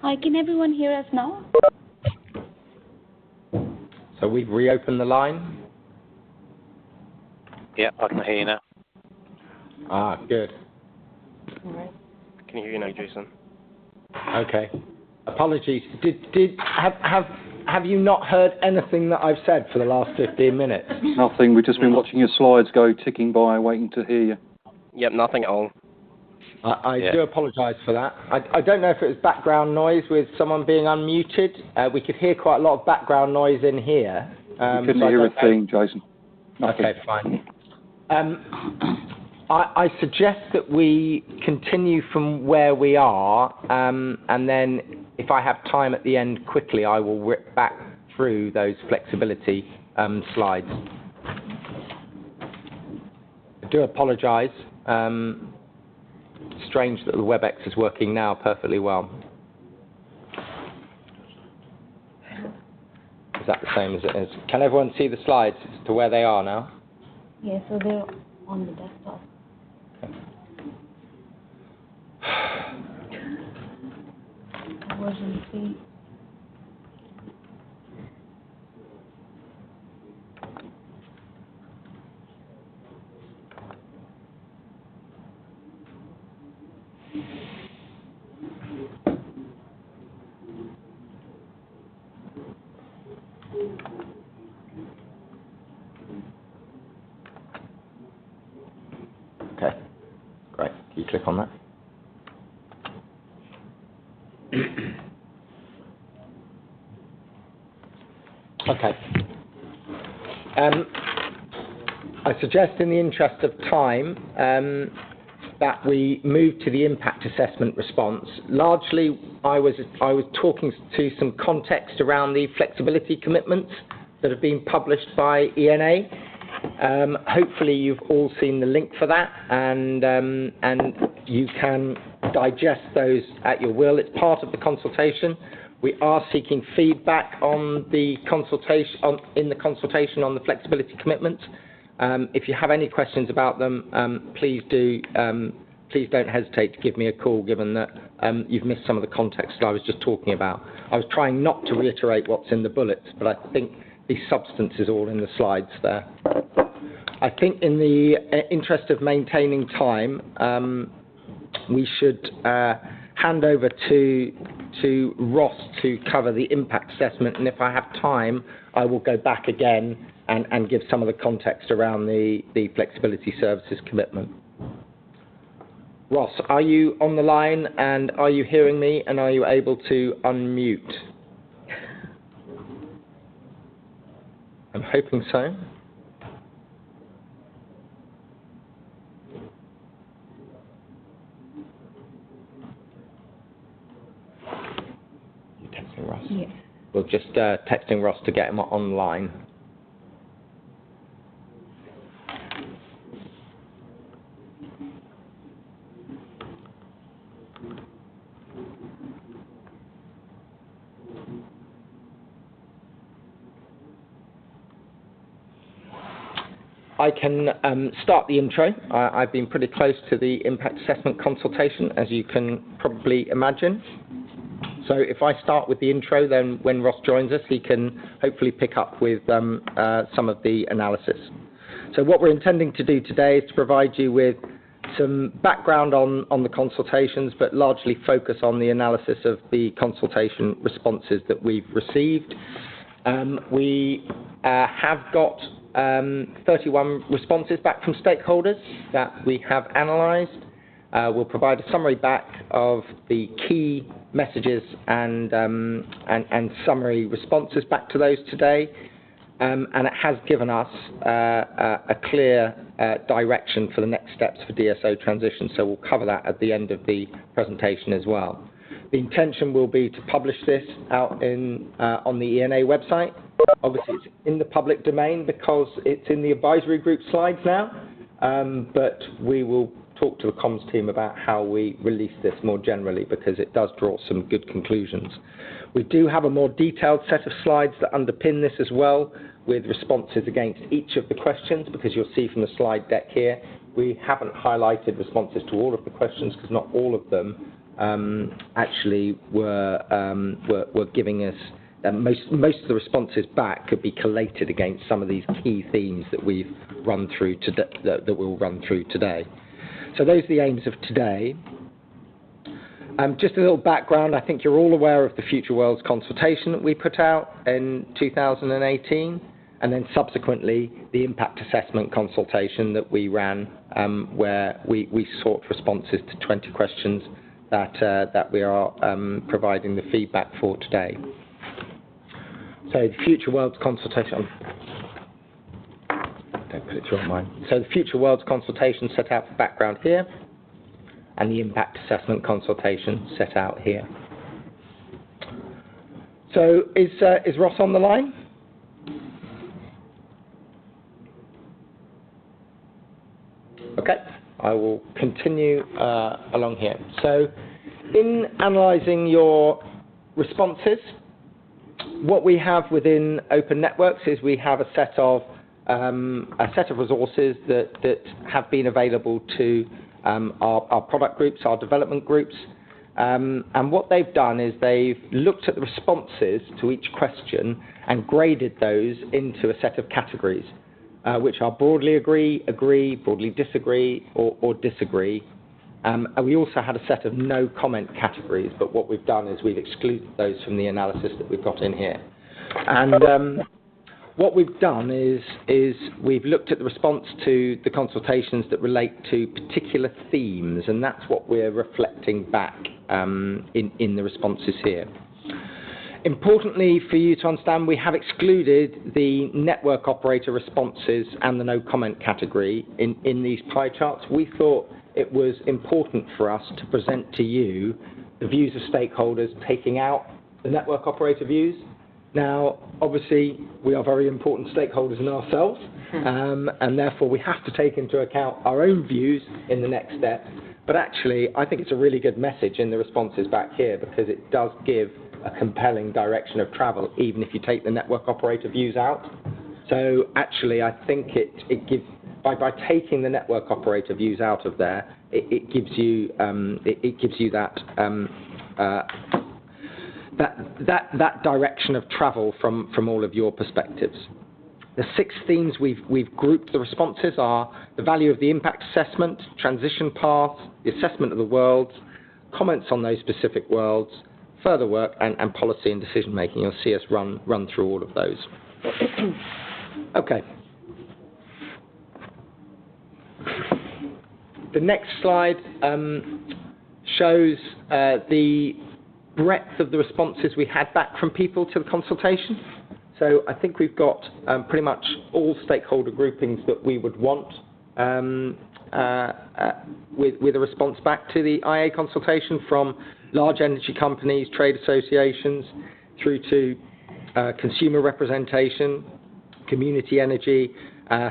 Hi, can everyone hear us now? So we've reopened the line? Yeah, I can hear you now. Ah, good. All right. Can you hear you now, Jason? Okay. Apologies. Have you not heard anything that I've said for the last 15 minutes? Nothing. We've just been watching your slides go ticking by, waiting to hear you. Yep, nothing at all. I do apologise for that. I don't know if it was background noise with someone being unmuted. We could hear quite a lot of background noise in here. We couldn't hear a thing, Jason. Nothing. Okay, fine. I suggest that we continue from where we are, and then if I have time at the end quickly, I will rip back through those flexibility slides. I do apologise. Strange that the WebEx is working now perfectly well. Is that the same as it is? Can everyone see the slides as to where they are now? Yeah, so they're on the desktop. Version 3. Okay, great. Can you click on that? Okay. I suggest, in the interest of time, that we move to the impact assessment response. Largely, I was talking to some context around the flexibility commitments that have been published by ENA. Hopefully, you've all seen the link for that, and you can digest those at your will. It's part of the consultation. We are seeking feedback on the consultation in the consultation on the flexibility commitments. If you have any questions about them, please don't hesitate to give me a call, given that you've missed some of the context that I was just talking about. I was trying not to reiterate what's in the bullets, but I think the substance is all in the slides there. I think, in the interest of maintaining time, we should hand over to Ross to cover the impact assessment, and if I have time, I will go back again and give some of the context around the flexibility services commitment. Ross, are you on the line, and are you hearing me, and are you able to unmute? I'm hoping so. You texting Ross? Yes. We're just texting Ross to get him online. I can start the intro. I've been pretty close to the impact assessment consultation, as you can probably imagine. So if I start with the intro, then when Ross joins us, he can hopefully pick up with some of the analysis. So what we're intending to do today is to provide you with some background on the consultations, but largely focus on the analysis of the consultation responses that we've received. We have got 31 responses back from stakeholders that we have analysed. We'll provide a summary back of the key messages and summary responses back to those today. And it has given us a clear direction for the next steps for DSO transition. So we'll cover that at the end of the presentation as well. The intention will be to publish this out on the ENA website. Obviously, it's in the public domain because it's in the advisory group slides now, but we will talk to the comms team about how we release this more generally because it does draw some good conclusions. We do have a more detailed set of slides that underpin this as well, with responses against each of the questions, because you'll see from the slide deck here, we haven't highlighted responses to all of the questions because not all of them actually were giving us. Most of the responses back could be collated against some of these key themes that we've run through today, that we'll run through today. So those are the aims of today. Just a little background. I think you're all aware of the Future Worlds consultation that we put out in 2018, and then subsequently the impact assessment consultation that we ran, where we sought responses to 20 questions that we are providing the feedback for today. So the Future Worlds consultation, don't put it through on mine. So the Future Worlds consultation set out the background here, and the impact assessment consultation set out here. So is Ross on the line? Okay, I will continue along here. So in analysing your responses, what we have within Open Networks is we have a set of resources that have been available to our product groups, our development groups, and what they've done is they've looked at the responses to each question and graded those into a set of categories, which are broadly agree, broadly disagree, or disagree. And we also had a set of no comment categories, but what we've done is we've excluded those from the analysis that we've got in here. And what we've done is we've looked at the response to the consultations that relate to particular themes, and that's what we're reflecting back in the responses here. Importantly for you to understand, we have excluded the network operator responses and the no comment category in these pie charts. We thought it was important for us to present to you the views of stakeholders taking out the network operator views. Now, obviously, we are very important stakeholders in ourselves, and therefore we have to take into account our own views in the next step. But actually, I think it's a really good message in the responses back here because it does give a compelling direction of travel, even if you take the network operator views out. So actually, I think it gives, by taking the network operator views out of there, it gives you that direction of travel from all of your perspectives. The 6 themes we've grouped the responses are the value of the impact assessment, transition path, the assessment of the worlds, comments on those specific worlds, further work, and policy and decision making. You'll see us run through all of those. Okay. The next slide shows the breadth of the responses we had back from people to the consultation. So I think we've got pretty much all stakeholder groupings that we would want with a response back to the IA consultation, from large energy companies, trade associations, through to consumer representation, community energy,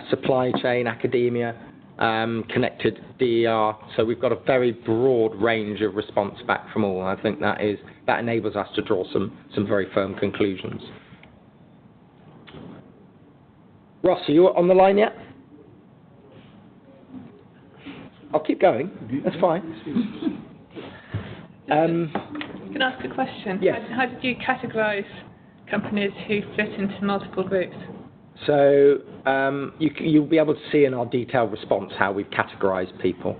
supply chain, academia, connected DER. So we've got a very broad range of response back from all. I think that enables us to draw some very firm conclusions. Ross, are you on the line yet? I'll keep going. That's fine. You can ask a question. Yes. How did you categorise companies who fit into multiple groups? So you'll be able to see in our detailed response how we've categorised people.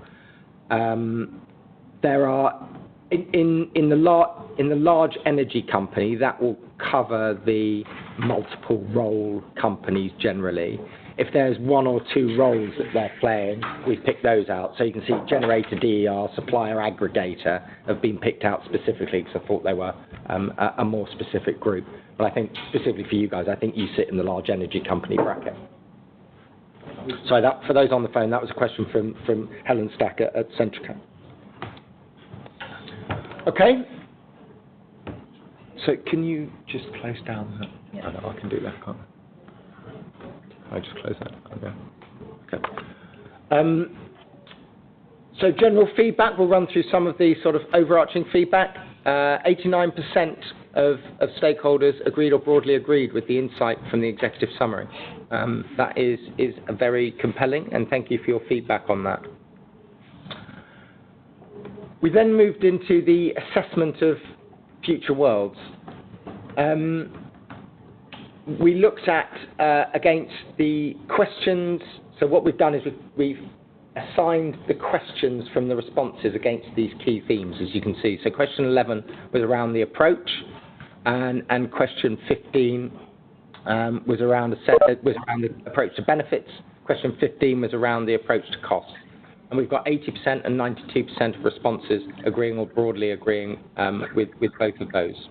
There are in the large energy company that will cover the multiple role companies generally. If there's one or two roles that they're playing, we pick those out. So you can see generator, DER, supplier, aggregator have been picked out specifically because I thought they were a more specific group. But I think specifically for you guys, I think you sit in the large energy company bracket. Sorry, for those on the phone, that was a question from Helen Stack at Centrica. Okay. So can you just close down that? Yeah. I know I can do that, can't I? I just close that. Okay. So general feedback, we'll run through some of the sort of overarching feedback. 89% of stakeholders agreed or broadly agreed with the insight from the executive summary. That is very compelling, and thank you for your feedback on that. We then moved into the assessment of future worlds. We looked at against the questions. So what we've done is we've assigned the questions from the responses against these key themes, as you can see. So question 11 was around the approach, and question 15 was around the approach to benefits. Question 15 was around the approach to cost. And we've got 80% and 92% of responses agreeing or broadly agreeing with both of those.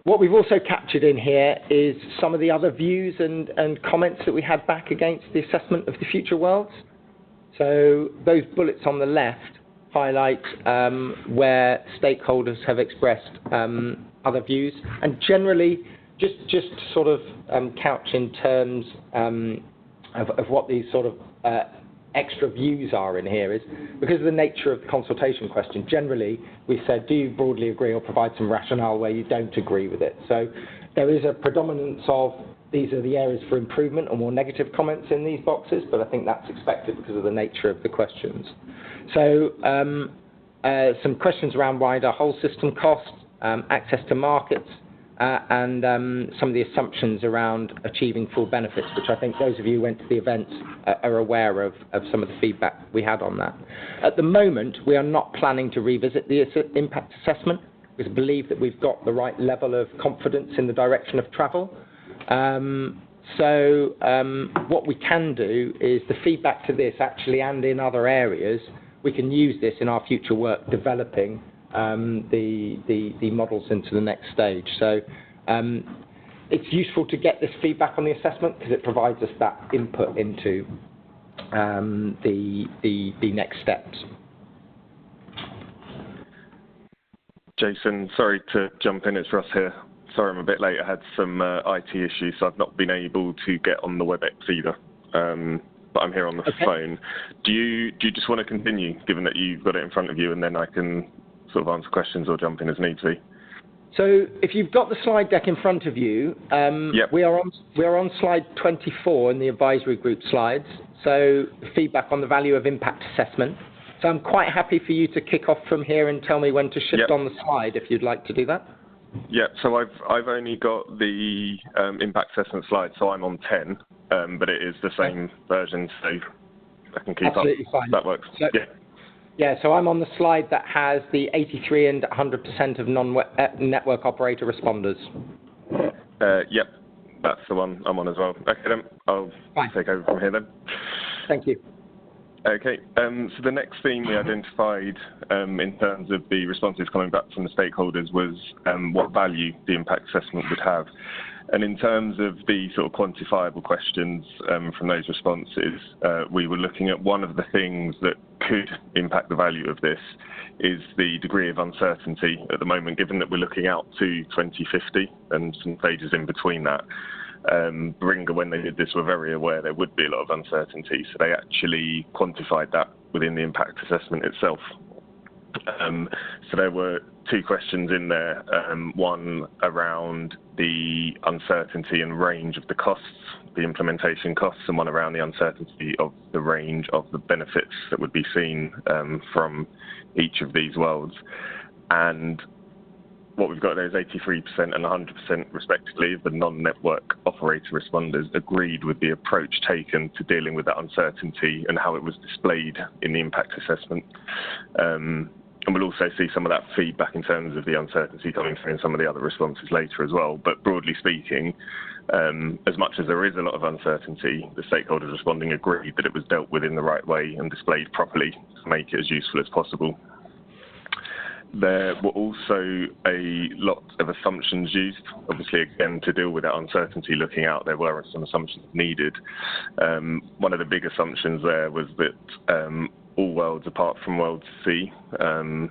What we've also captured in here is some of the other views and comments that we had back against the assessment of the future worlds. So those bullets on the left highlight where stakeholders have expressed other views, and generally just to sort of couch in terms of what these sort of extra views are in here is because of the nature of the consultation question. Generally, we said, do you broadly agree or provide some rationale where you don't agree with it? So there is a predominance of these are the areas for improvement or more negative comments in these boxes, but I think that's expected because of the nature of the questions. So some questions around wider whole system costs, access to markets, and some of the assumptions around achieving full benefits, which I think those of you who went to the events are aware of some of the feedback we had on that. At the moment, we are not planning to revisit the impact assessment because we believe that we've got the right level of confidence in the direction of travel. So what we can do is the feedback to this actually, and in other areas, we can use this in our future work developing the models into the next stage. So it's useful to get this feedback on the assessment because it provides us that input into the next steps. Jason, sorry to jump in, it's Russ here. Sorry I'm a bit late, I had some IT issues, so I've not been able to get on the WebEx either. But I'm here on the phone. Do you just want to continue, given that you've got it in front of you, and then I can sort of answer questions or jump in as need be? So if you've got the slide deck in front of you, yep. we are on slide 24 in the advisory group slides. So feedback on the value of impact assessment. So I'm quite happy for you to kick off from here and tell me when to shift yep. on the slide if you'd like to do that. Yeah, so I've only got the impact assessment slide, so I'm on 10, but it is the same version, so I can keep Absolutely up. Fine. That works. So, yeah, so I'm on the slide that has the 83 and 100% of non-network operator responders. Yep, that's the one I'm on as well. Okay, then I'll take over from here then. Thank you. Okay, so the next theme we identified in terms of the responses coming back from the stakeholders was what value the impact assessment would have. And in terms of the sort of quantifiable questions from those responses, we were looking at one of the things that could impact the value of this is the degree of uncertainty at the moment, given that we're looking out to 2050 and some stages in between that. Bringa, when they did this, were very aware there would be a lot of uncertainty, so they actually quantified that within the impact assessment itself. So there were two questions in there, one around the uncertainty and range of the costs, the implementation costs, and one around the uncertainty of the range of the benefits that would be seen from each of these worlds. And what we've got there is 83% and 100% respectively of the non-network operator responders agreed with the approach taken to dealing with that uncertainty and how it was displayed in the impact assessment. And we'll also see some of that feedback in terms of the uncertainty coming through in some of the other responses later as well. But broadly speaking, as much as there is a lot of uncertainty, the stakeholders responding agreed that it was dealt with in the right way and displayed properly to make it as useful as possible. There were also a lot of assumptions used, obviously, again, to deal with that uncertainty looking out. There were some assumptions needed. One of the big assumptions there was that all worlds apart from World C, and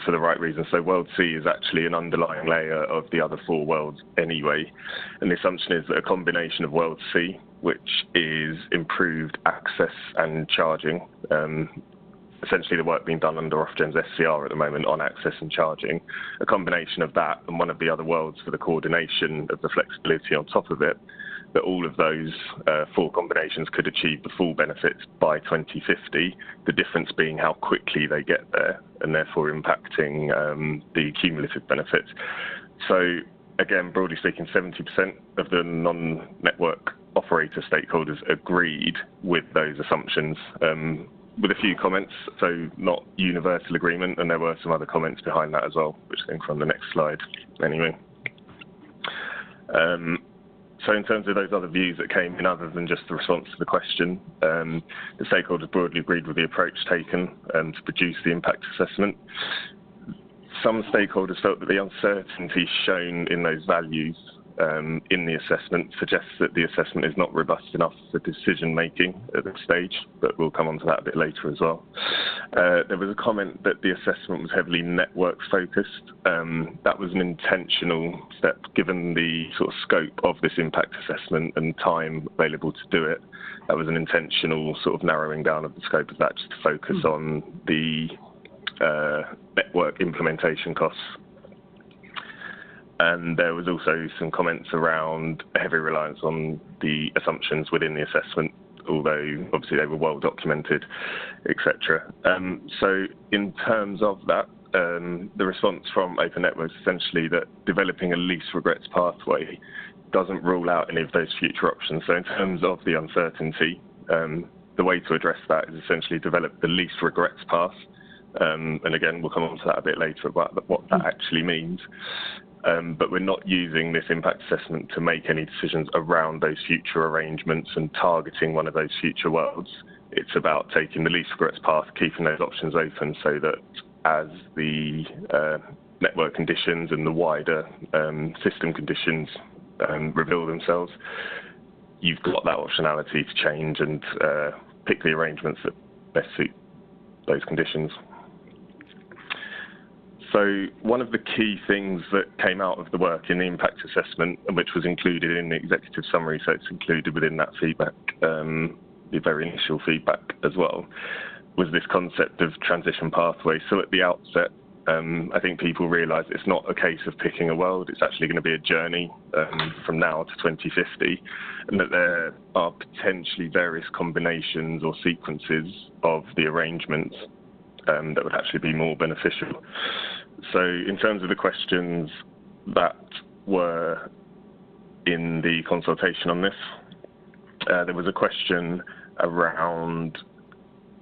for the right reason. So World C is actually an underlying layer of the other four worlds anyway. And the assumption is that a combination of World C, which is improved access and charging, essentially the work being done under Ofgem's SCR at the moment on access and charging, a combination of that and one of the other worlds for the coordination of the flexibility on top of it, that all of those four combinations could achieve the full benefits by 2050, the difference being how quickly they get there and therefore impacting the cumulative benefits. So again, broadly speaking, 70% of the non-network operator stakeholders agreed with those assumptions, with a few comments, so not universal agreement, and there were some other comments behind that as well, which I think are on the next slide anyway. So in terms of those other views that came in other than just the response to the question, the stakeholders broadly agreed with the approach taken to produce the impact assessment. Some stakeholders felt that the uncertainty shown in those values in the assessment suggests that the assessment is not robust enough for decision making at this stage, but we'll come on to that a bit later as well. There was a comment that the assessment was heavily networks focused. That was an intentional step given the sort of scope of this impact assessment and time available to do it. That was an intentional sort of narrowing down of the scope of that just to focus on the network implementation costs. And there was also some comments around a heavy reliance on the assumptions within the assessment, although obviously they were well documented, etc. So in terms of that, the response from Open Networks is essentially that developing a least regrets pathway doesn't rule out any of those future options. So in terms of the uncertainty, the way to address that is essentially develop the least regrets path. And again, we'll come on to that a bit later about what that actually means. But we're not using this impact assessment to make any decisions around those future arrangements and targeting one of those future worlds. It's about taking the least regrets path, keeping those options open so that as the network conditions and the wider system conditions reveal themselves, you've got that optionality to change and pick the arrangements that best suit those conditions. So one of the key things that came out of the work in the impact assessment, and which was included in the executive summary, so it's included within that feedback, the very initial feedback as well, was this concept of transition pathway. So at the outset, I think people realise it's not a case of picking a world, it's actually going to be a journey from now to 2050, and that there are potentially various combinations or sequences of the arrangements that would actually be more beneficial. So in terms of the questions that were in the consultation on this, there was a question around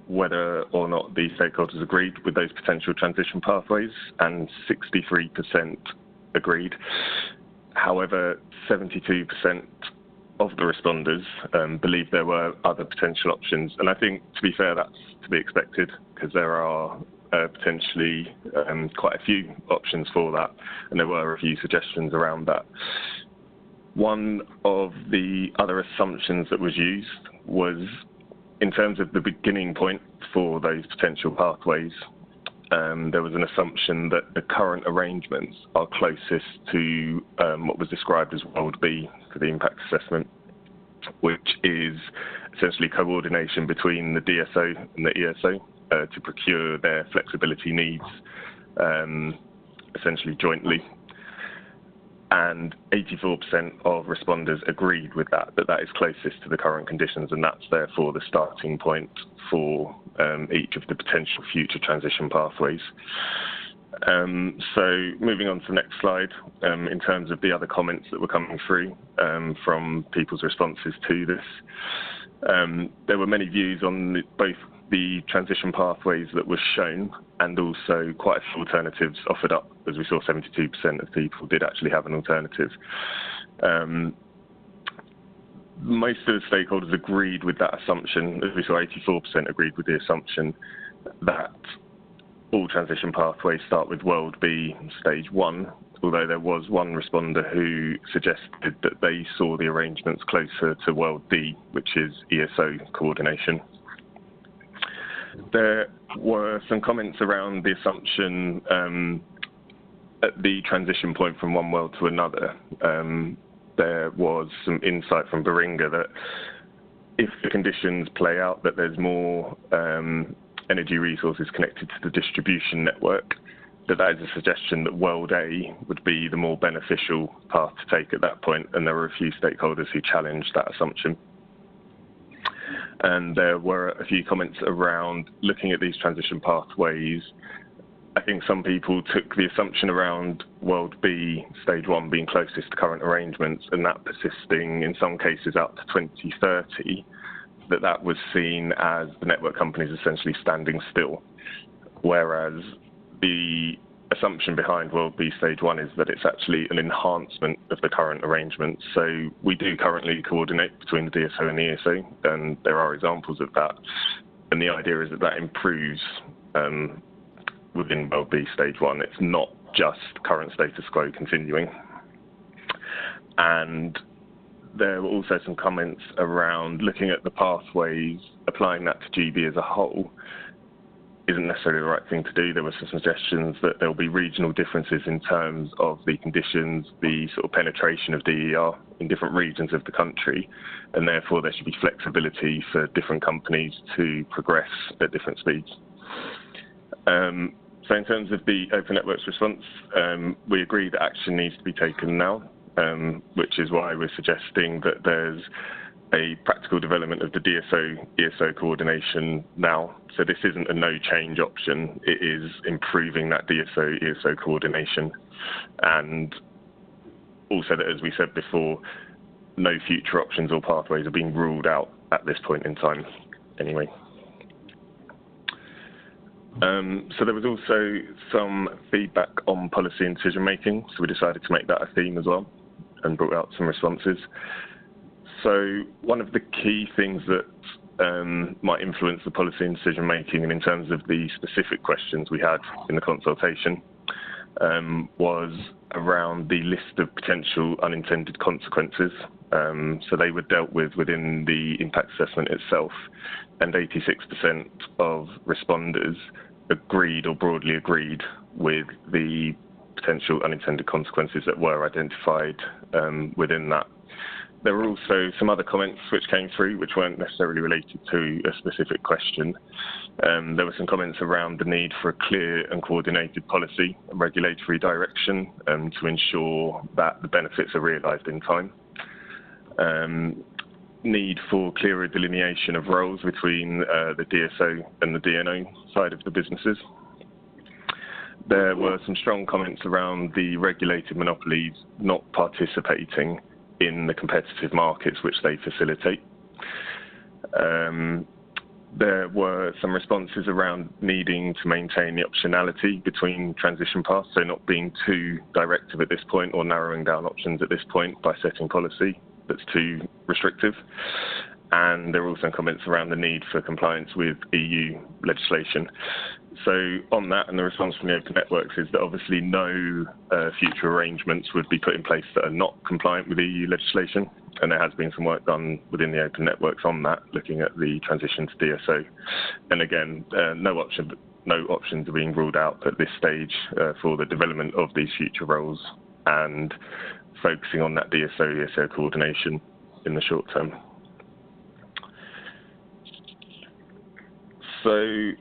whether or not the stakeholders agreed with those potential transition pathways, and 63% agreed. However, 72% of the responders believe there were other potential options. And I think, to be fair, that's to be expected, because there are potentially quite a few options for that, and there were a few suggestions around that. One of the other assumptions that was used was, in terms of the beginning point for those potential pathways, there was an assumption that the current arrangements are closest to what was described as World B for the impact assessment, which is essentially coordination between the DSO and the ESO. to procure their flexibility needs, essentially jointly. And 84% of responders agreed with that is closest to the current conditions, and that's therefore the starting point for each of the potential future transition pathways. So moving on to the next slide, in terms of the other comments that were coming through from people's responses to this, there were many views on both the transition pathways that were shown and also quite a few alternatives offered up. As we saw, 72% of people did actually have an alternative. Most of the stakeholders agreed with that assumption. As we saw, 84% agreed with the assumption that all transition pathways start with World B Stage 1, although there was one responder who suggested that they saw the arrangements closer to World D, which is ESO coordination. There were some comments around the assumption at the transition point from one world to another. There was some insight from Beringa that if the conditions play out that there's more energy resources connected to the distribution network, that is a suggestion that World A would be the more beneficial path to take at that point, and there were a few stakeholders who challenged that assumption. And there were a few comments around looking at these transition pathways. I think some people took the assumption around World B Stage 1 being closest to current arrangements and that persisting in some cases out to 2030, that was seen as the network companies essentially standing still, whereas the assumption behind World B Stage 1 is that it's actually an enhancement of the current arrangements. So we do currently coordinate between the DSO and the ESO, and there are examples of that. And the idea is that improves within World B Stage 1. It's not just current status quo continuing. And there were also some comments around looking at the pathways, applying that to GB as a whole isn't necessarily the right thing to do. There were some suggestions that there will be regional differences in terms of the conditions, the sort of penetration of DER in different regions of the country, and therefore there should be flexibility for different companies to progress at different speeds. So in terms of the Open Networks response, we agree that action needs to be taken now, which is why we're suggesting that there's a practical development of the DSO-ESO coordination now. So this isn't a no-change option. It is improving that DSO-ESO coordination. And also that, as we said before, no future options or pathways are being ruled out at this point in time anyway. So there was also some feedback on policy and decision making, so we decided to make that a theme as well and brought out some responses. So one of the key things that might influence the policy and decision making, and in terms of the specific questions we had in the consultation, was around the list of potential unintended consequences. So they were dealt with within the impact assessment itself, and 86% of responders agreed or broadly agreed with the potential unintended consequences that were identified within that. There were also some other comments which came through which weren't necessarily related to a specific question. There were some comments around the need for a clear and coordinated policy and regulatory direction to ensure that the benefits are realised in time. Need for clearer delineation of roles between the DSO and the DNO side of the businesses. There were some strong comments around the regulated monopolies not participating in the competitive markets which they facilitate. There were some responses around needing to maintain the optionality between transition paths, so not being too directive at this point or narrowing down options at this point by setting policy that's too restrictive. And there were also comments around the need for compliance with EU legislation. So on that, and the response from the Open Networks is that obviously no future arrangements would be put in place that are not compliant with EU legislation. And there has been some work done within the Open Networks on that, looking at the transition to DSO. And again, no options are being ruled out at this stage for the development of these future roles and focusing on that DSO-ESO coordination in the short term. So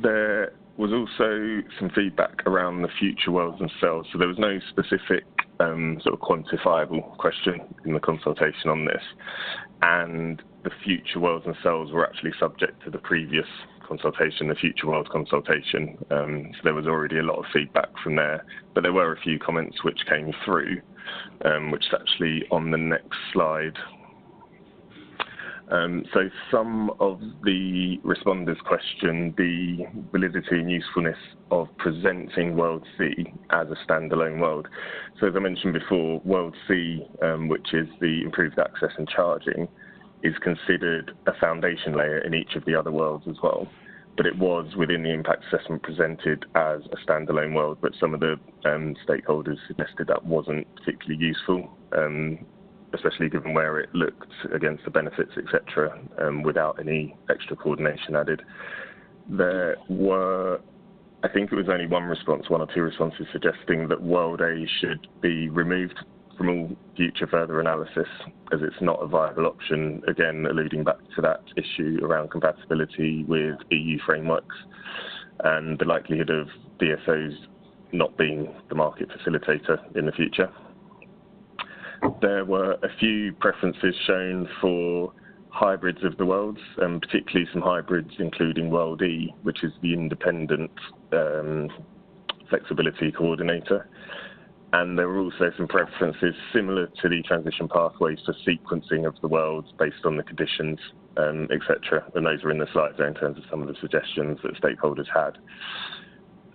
There was also some feedback around the future worlds themselves. So there was no specific sort of quantifiable question in the consultation on this. And the future worlds themselves were actually subject to the previous consultation, the future world consultation. So there was already a lot of feedback from there. But there were a few comments which came through, which is actually on the next slide. So some of the respondents questioned the validity and usefulness of presenting World C as a standalone world. So as I mentioned before, World C, which is the improved access and charging, is considered a foundation layer in each of the other worlds as well. But it was within the impact assessment presented as a standalone world, but some of the stakeholders suggested that wasn't particularly useful, especially given where it looked against the benefits, etc., without any extra coordination added. There were, I think it was only one or two responses suggesting that World A should be removed from all future further analysis, as it's not a viable option, again alluding back to that issue around compatibility with EU frameworks and the likelihood of DSOs not being the market facilitator in the future. There were a few preferences shown for hybrids of the worlds, and particularly some hybrids including World E, which is the independent flexibility coordinator. And there were also some preferences similar to the transition pathways for sequencing of the worlds based on the conditions, etc. And those are in the slide there in terms of some of the suggestions that stakeholders had.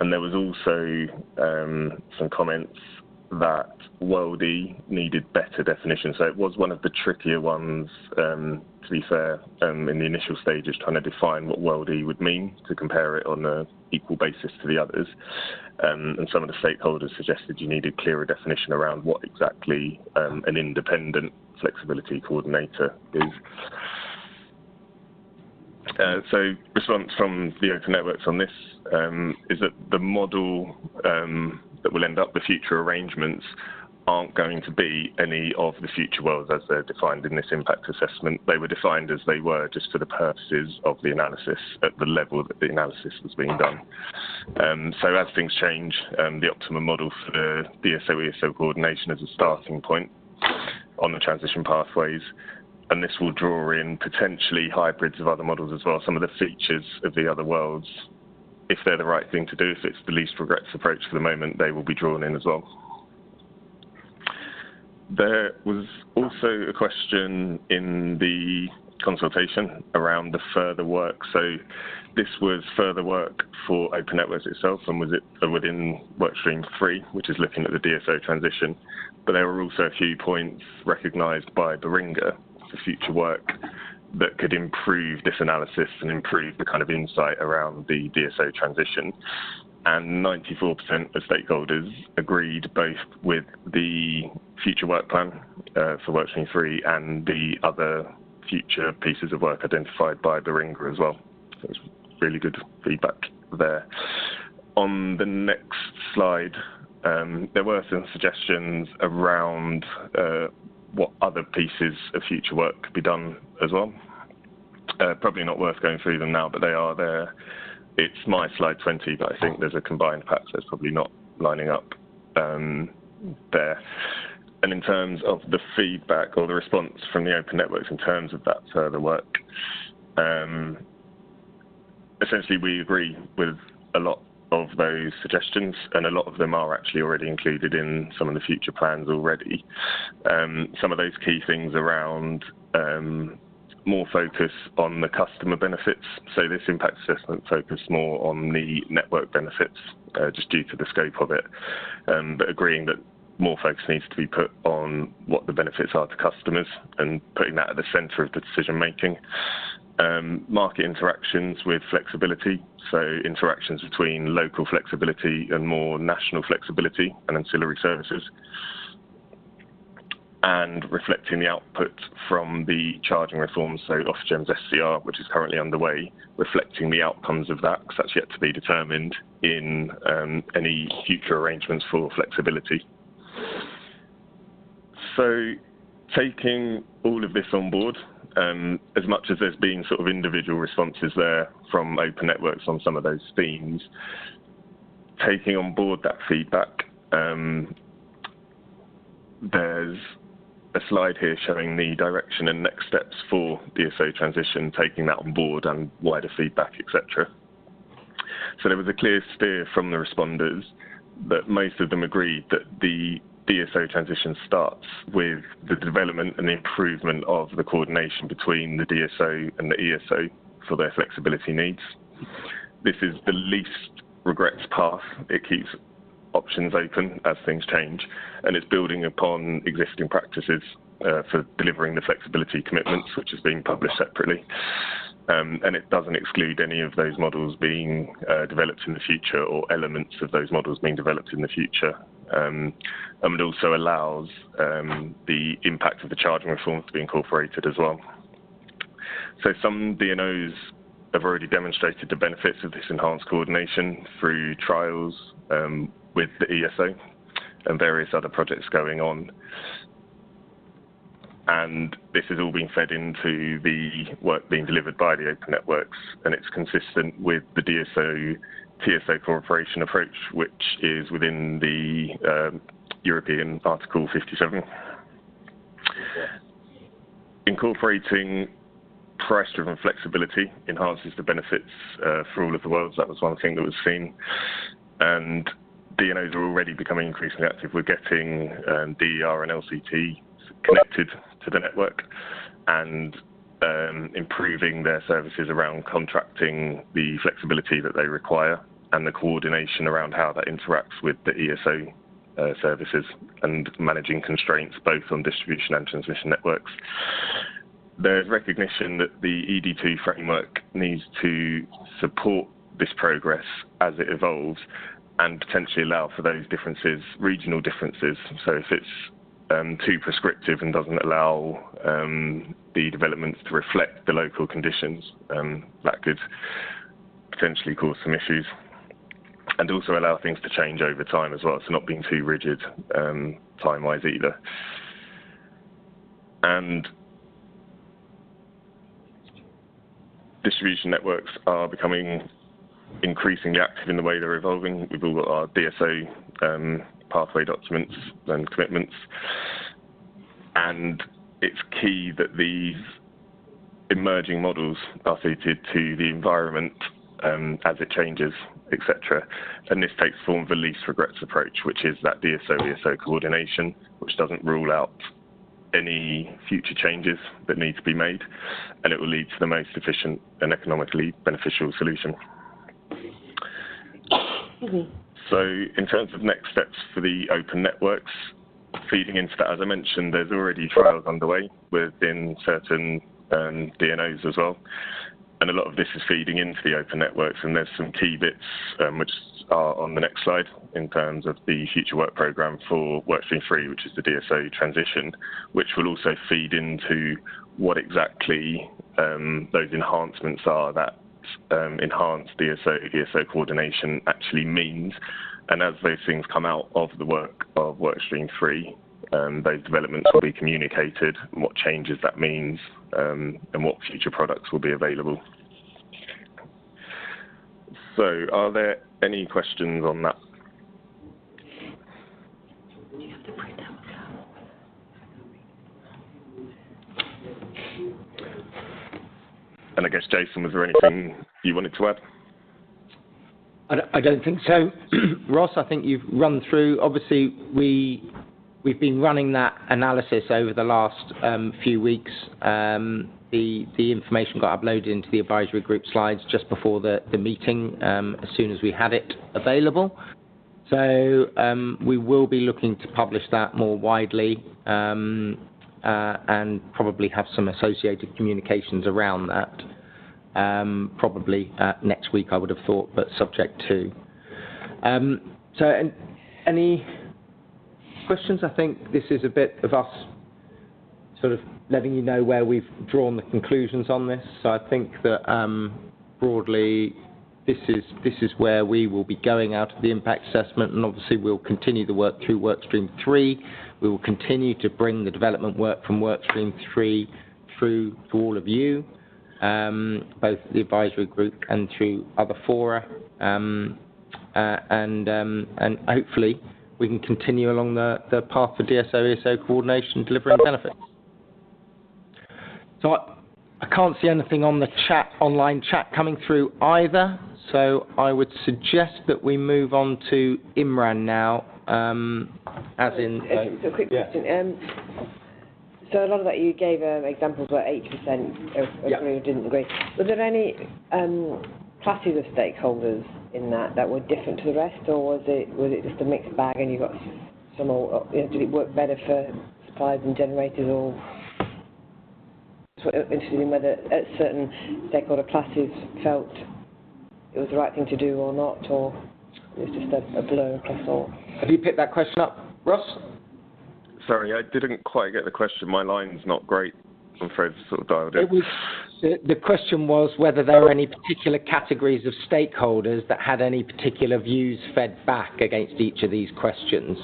And there was also some comments that World E needed better definition. So it was one of the trickier ones, to be fair, in the initial stages, trying to define what World E would mean to compare it on an equal basis to the others. And some of the stakeholders suggested you needed clearer definition around what exactly an independent flexibility coordinator is. So response from the Open Networks on this is that the model that will end up the future arrangements aren't going to be any of the future worlds as they're defined in this impact assessment. They were defined as they were just for the purposes of the analysis at the level that the analysis was being done. So as things change, the optimum model for the DSO-ESO coordination is a starting point on the transition pathways. And this will draw in potentially hybrids of other models as well. Some of the features of the other worlds, if they're the right thing to do, if it's the least regrets approach for the moment, they will be drawn in as well. There was also a question in the consultation around the further work. So this was further work for Open Networks itself, and was it within workstream 3, which is looking at the DSO transition. But there were also a few points recognised by Beringa for future work that could improve this analysis and improve the kind of insight around the DSO transition. And 94% of stakeholders agreed both with the future work plan for workstream 3 and the other future pieces of work identified by Beringa as well. So it's really good feedback there. On the next slide, there were some suggestions around what other pieces of future work could be done as well. Probably not worth going through them now, but they are there. It's my slide 20, but I think there's a combined pack, so it's probably not lining up there. And in terms of the feedback or the response from the Open Networks in terms of that further work, essentially we agree with a lot of those suggestions, and a lot of them are actually already included in some of the future plans already. Some of those key things around more focus on the customer benefits. So this impact assessment focused more on the network benefits, just due to the scope of it, but agreeing that more focus needs to be put on what the benefits are to customers and putting that at the centre of the decision making. Market interactions with flexibility, so interactions between local flexibility and more national flexibility and ancillary services, and reflecting the output from the charging reforms, so Ofgem's SCR, which is currently underway, reflecting the outcomes of that, because that's yet to be determined in any future arrangements for flexibility. So taking all of this on board, as much as there's been sort of individual responses there from Open Networks on some of those themes, taking on board that feedback, there's a slide here showing the direction and next steps for DSO transition, taking that on board and wider feedback, etc. So there was a clear steer from the responders that most of them agreed that the DSO transition starts with the development and the improvement of the coordination between the DSO and the ESO for their flexibility needs. This is the least regrets path. It keeps options open as things change, and it's building upon existing practices for delivering the flexibility commitments, which is being published separately. And it doesn't exclude any of those models being developed in the future or elements of those models being developed in the future. And it also allows the impact of the charging reforms to be incorporated as well. So some DNOs have already demonstrated the benefits of this enhanced coordination through trials with the ESO and various other projects going on. And this is all being fed into the work being delivered by the Open Networks, and it's consistent with the DSO-TSO cooperation approach, which is within the European Article 57. Incorporating price-driven flexibility enhances the benefits for all of the worlds. That was one thing that was seen. And DNOs are already becoming increasingly active. We're getting DER and LCT connected to the network and improving their services around contracting the flexibility that they require and the coordination around how that interacts with the ESO services and managing constraints both on distribution and transmission networks. There's recognition that the ED2 framework needs to support this progress as it evolves and potentially allow for those differences, regional differences. So if it's too prescriptive and doesn't allow the developments to reflect the local conditions, that could potentially cause some issues. And also allow things to change over time as well, so not being too rigid time-wise either. And distribution networks are becoming increasingly active in the way they're evolving. We've all got our DSO pathway documents and commitments, and it's key that these emerging models are suited to the environment as it changes, etc. And this takes form of the least regrets approach, which is that DSO-ESO coordination, which doesn't rule out any future changes that need to be made, and it will lead to the most efficient and economically beneficial solution. So in terms of next steps for the Open Networks, feeding into that, as I mentioned, there's already trials underway within certain DNOs as well. And a lot of this is feeding into the Open Networks, and there's some key bits which are on the next slide in terms of the future work programme for Workstream 3, which is the DSO transition, which will also feed into what exactly those enhancements are that enhanced DSO-ESO coordination actually means. And as those things come out of the work of Workstream 3, those developments will be communicated, and what changes that means, and what future products will be available. So are there any questions on that? And I guess, Jason, was there anything you wanted to add? I don't think so. Ross, I think you've run through. Obviously, we've been running that analysis over the last few weeks. The information got uploaded into the advisory group slides just before the meeting, as soon as we had it available. So we will be looking to publish that more widely and probably have some associated communications around that. Probably next week, I would have thought, but subject to. So any questions? I think this is a bit of us sort of letting you know where we've drawn the conclusions on this. So I think that broadly this is where we will be going out of the impact assessment, and obviously we'll continue the work through Workstream 3. We will continue to bring the development work from Workstream 3 through to all of you, both the advisory group and through other fora, and hopefully we can continue along the path for DSO-ESO coordination, delivering benefits. So I can't see anything on the online chat coming through either, so I would suggest that we move on to Imran now, as in... It's a quick question. So a lot of that you gave examples where 80% agree or didn't agree. Were there any classes of stakeholders in that were different to the rest, or was it just a mixed bag and you got some all, did it work better for suppliers and generators, or interested in whether certain stakeholder classes felt it was the right thing to do or not, or it was just a blur across all? Have you picked that question up, Ross? Sorry, I didn't quite get the question. My line's not great. I'm afraid it's sort of dialed in. The question was whether there were any particular categories of stakeholders that had any particular views fed back against each of these questions.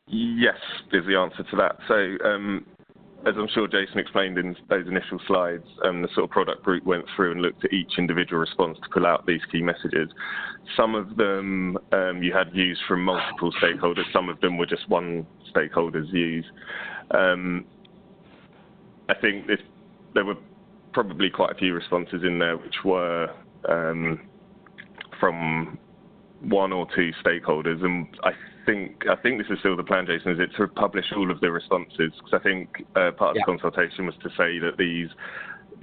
Yes, is the answer to that. So, as I'm sure Jason explained in those initial slides, the sort of product group went through and looked at each individual response to pull out these key messages. Some of them you had views from multiple stakeholders, some of them were just one stakeholder's views. I think there were probably quite a few responses in there which were from one or two stakeholders, and I think this is still the plan, Jason, is it to publish all of the responses? Because I think part of the consultation was to say that the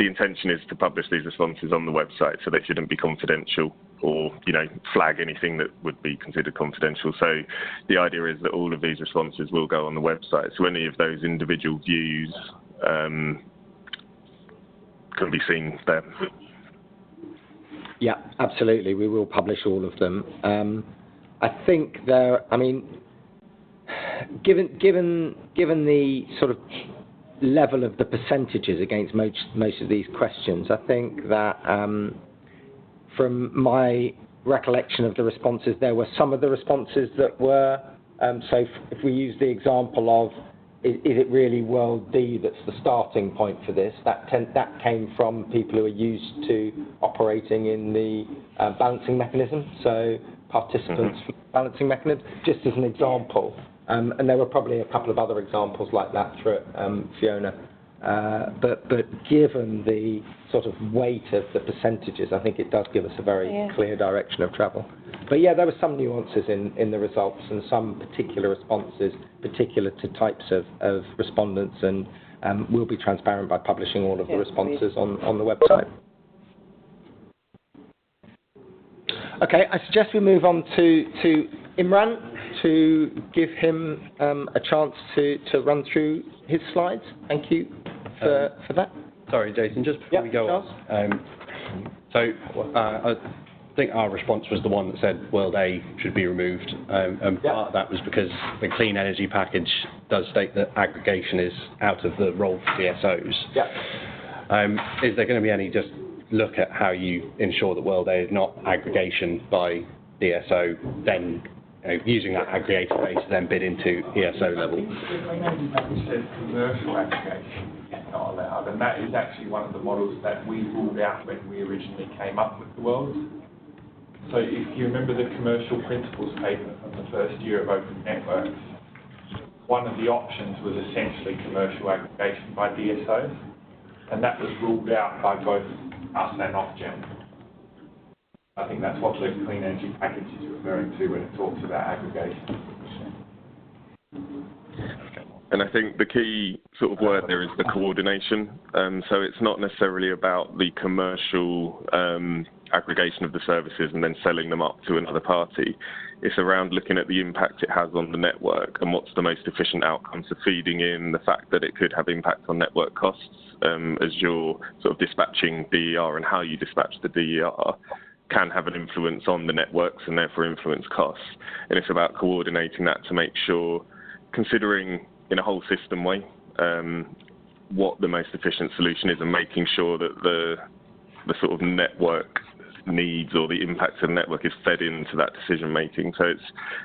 intention is to publish these responses on the website, so they shouldn't be confidential or, flag anything that would be considered confidential. So the idea is that all of these responses will go on the website. So any of those individual views can be seen there. Yeah, absolutely. We will publish all of them. I think given the sort of level of the percentages against most of these questions, I think that from my recollection of the responses, there were some of the responses that were, so if we use the example of, is it really World D that's the starting point for this? That came from people who are used to operating in the balancing mechanism, so participants from the balancing mechanism, just as an example. And there were probably a couple of other examples like that through Fiona. But given the sort of weight of the percentages, I think it does give us a very clear direction of travel. But yeah, there were some nuances in the results and some particular responses, particular to types of respondents, and we'll be transparent by publishing all of the responses on the website. Okay, I suggest we move on to Imran to give him a chance to run through his slides. Thank you for that. Sorry, Jason, just before we go on. I think our response was the one that said World A should be removed, and part of that was because the clean energy package does state that aggregation is out of the role for DSOs. Is there going to be any just look at how you ensure that World A is not aggregation by DSO, then using that aggregator base to then bid into ESO level? Commercial aggregation is not allowed, and that is actually one of the models that we ruled out when we originally came up with the world. So if you remember the commercial principles statement from the first year of Open Networks, one of the options was essentially commercial aggregation by DSOs, and that was ruled out by both us and Ofgem. I think that's what the clean energy package is referring to when it talks about aggregation. And I think the key sort of word there is the coordination. So it's not necessarily about the commercial aggregation of the services and then selling them up to another party. It's around looking at the impact it has on the network and what's the most efficient outcome. So feeding in the fact that it could have impact on network costs as you're sort of dispatching DER, and how you dispatch the DER can have an influence on the networks and therefore influence costs. And it's about coordinating that to make sure, considering in a whole system way, what the most efficient solution is, and making sure that the sort of network needs or the impact of the network is fed into that decision making. So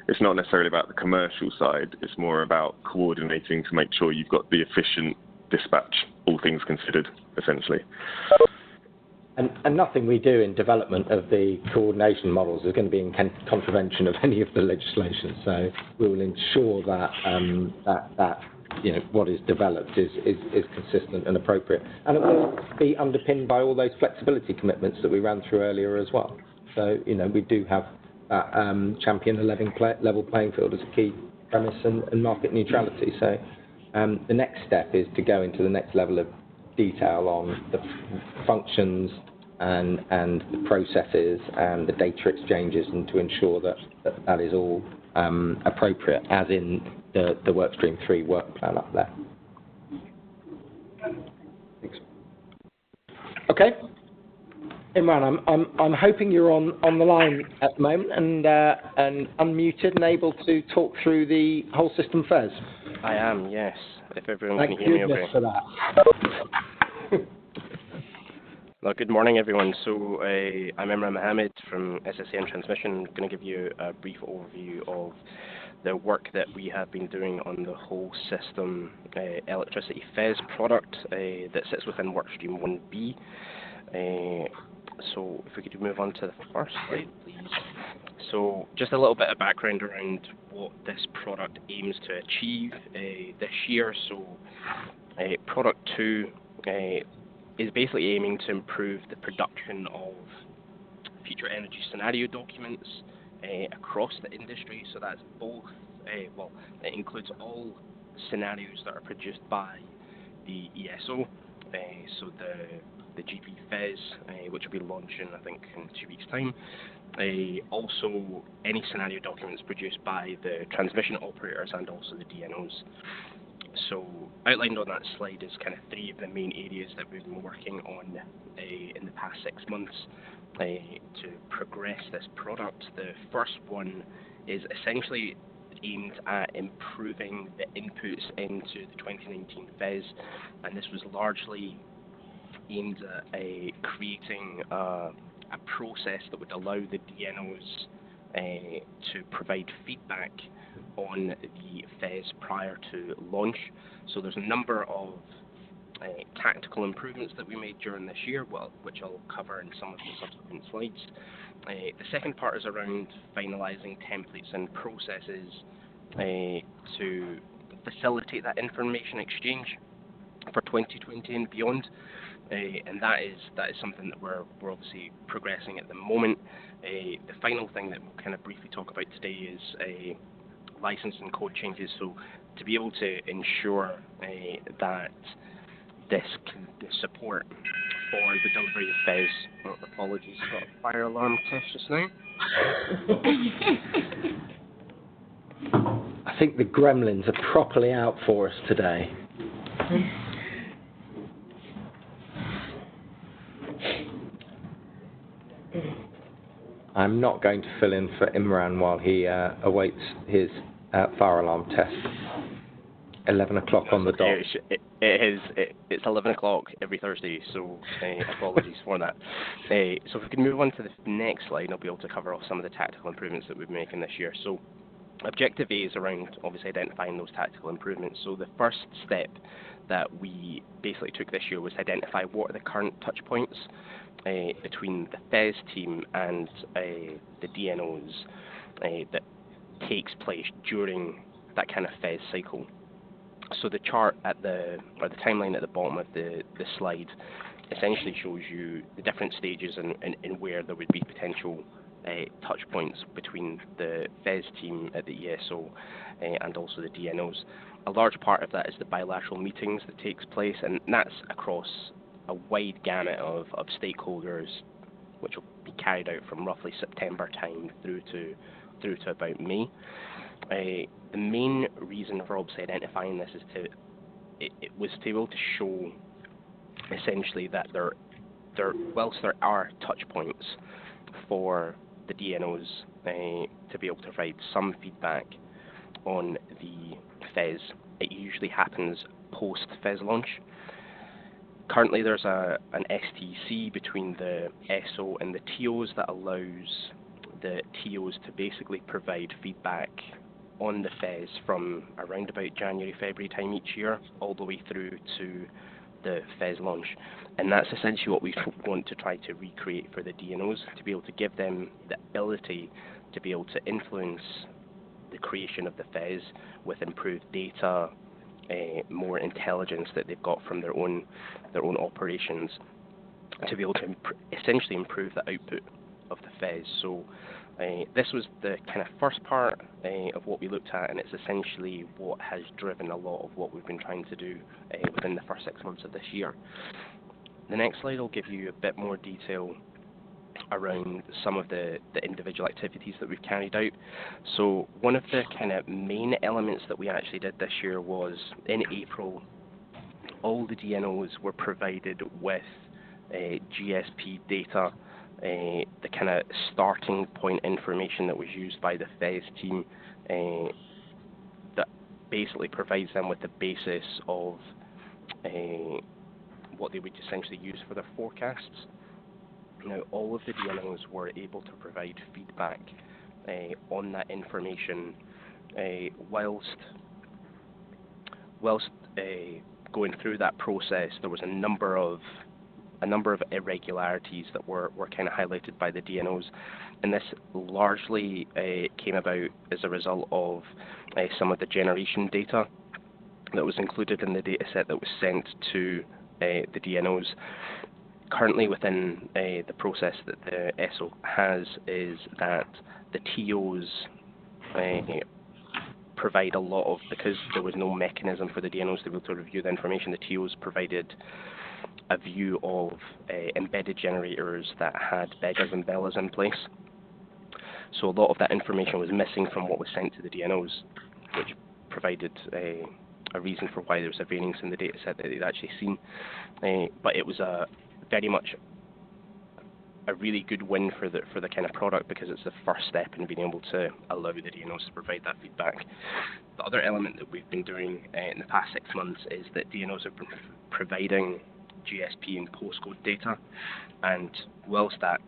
it's not necessarily about the commercial side, it's more about coordinating to make sure you've got the efficient dispatch, all things considered, essentially. And nothing we do in development of the coordination models is going to be in contravention of any of the legislation. So we will ensure that that what is developed is consistent and appropriate, and it will be underpinned by all those flexibility commitments that we ran through earlier as well. So we do have that champion level playing field as a key premise and market neutrality. So the next step is to go into the next level of detail on the functions and the processes and the data exchanges, and to ensure that is all appropriate, as in the workstream 3 work plan up there. Thanks. Okay, Imran, I'm hoping you're on the line at the moment and unmuted and able to talk through the whole system FES. I am, yes. If everyone can hear me okay. Thank goodness for that. Well, good morning, everyone. So I'm Imran Mohammed from SSA and Transmission. I'm going to give you a brief overview of the work that we have been doing on the whole system electricity FES product that sits within workstream 1B. So if we could move on to the first slide, please. So just a little bit of background around what this product aims to achieve this year. So product 2 is basically aiming to improve the production of future energy scenario documents across the industry. So that's both, it includes all scenarios that are produced by the ESO, so the GP FES, which will be launching, I think, in 2 weeks' time. Also, any scenario documents produced by the transmission operators and also the DNOs. So outlined on that slide is kind of 3 of the main areas that we've been working on in the past 6 months to progress this product. The first one is essentially aimed at improving the inputs into the 2019 FES, and this was largely aimed at creating a process that would allow the DNOs to provide feedback on the FES prior to launch. So there's a number of tactical improvements that we made during this year, which I'll cover in some of the subsequent slides. The second part is around finalising templates and processes to facilitate that information exchange for 2020 and beyond. And that is something that we're obviously progressing at the moment. The final thing that we'll kind of briefly talk about today is license and code changes. So to be able to ensure that the support for the delivery of FES. Apologies, got a fire alarm test just now. I think the gremlins are properly out for us today. I'm not going to fill in for Imran while he awaits his fire alarm test. 11 o'clock on the dot. It's 11 o'clock every Thursday, so apologies for that. So if we can move on to the next slide, I'll be able to cover off some of the tactical improvements that we're making this year. So objective A is around obviously identifying those tactical improvements. So the first step that we basically took this year was to identify what are the current touch points between the FES team and the DNOs that takes place during that kind of FES cycle. So the chart or the timeline at the bottom of the slide essentially shows you the different stages and where there would be potential touch points between the FES team at the ESO and also the DNOs. A large part of that is the bilateral meetings that takes place, and that's across a wide gamut of stakeholders, which will be carried out from roughly September time through to about May. The main reason for obviously identifying this is it was to be able to show essentially that whilst there are touch points for the DNOs to be able to provide some feedback on the FES, it usually happens post FES launch. Currently there's an STC between the SO and the TOs that allows the TOs to basically provide feedback on the FES from around about January, February time each year, all the way through to the FES launch. And that's essentially what we want to try to recreate for the DNOs, to be able to give them the ability to be able to influence the creation of the FES with improved data, more intelligence that they've got from their own operations, to be able to essentially improve the output of the FES. So this was the kind of first part of what we looked at, and it's essentially what has driven a lot of what we've been trying to do within the first 6 months of this year. The next slide will give you a bit more detail around some of the individual activities that we've carried out. So one of the kind of main elements that we actually did this year was, in April, all the DNOs were provided with GSP data, the kind of starting point information that was used by the FES team, that basically provides them with the basis of what they would essentially use for their forecasts. Now, all of the DNOs were able to provide feedback on that information whilst going through that process. There was a number of irregularities that were kind of highlighted by the DNOs, and this largely came about as a result of some of the generation data that was included in the dataset that was sent to the DNOs. Currently within the process that the SO has is that the TOs provide a lot of, because there was no mechanism for the DNOs to be able to review the information, the TOs provided a view of embedded generators that had beggars and bellers in place. So a lot of that information was missing from what was sent to the DNOs, which provided a reason for why there was a variance in the dataset that they'd actually seen. But it was very much a really good win for the kind of product, because it's the first step in being able to allow the DNOs to provide that feedback. The other element that we've been doing in the past 6 months is that DNOs have been providing GSP and postcode data, and whilst that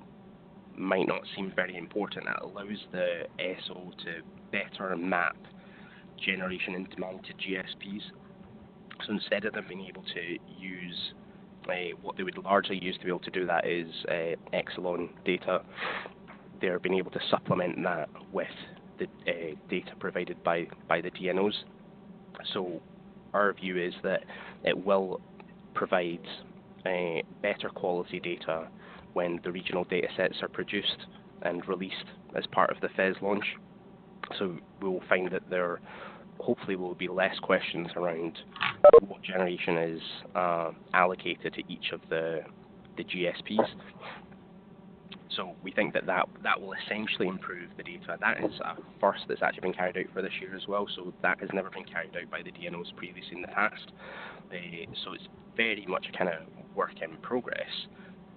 might not seem very important, that allows the SO to better map generation and demand to GSPs. So instead of them being able to use what they would largely use to be able to do that is Exelon data, they're being able to supplement that with the data provided by the DNOs. So our view is that it will provide better quality data when the regional data sets are produced and released as part of the FES launch. So we will find that there hopefully will be less questions around what generation is allocated to each of the GSPs. So we think that will essentially improve the data. That is a first that's actually been carried out for this year as well, so that has never been carried out by the DNOs previously in the past. So it's very much a kind of work in progress,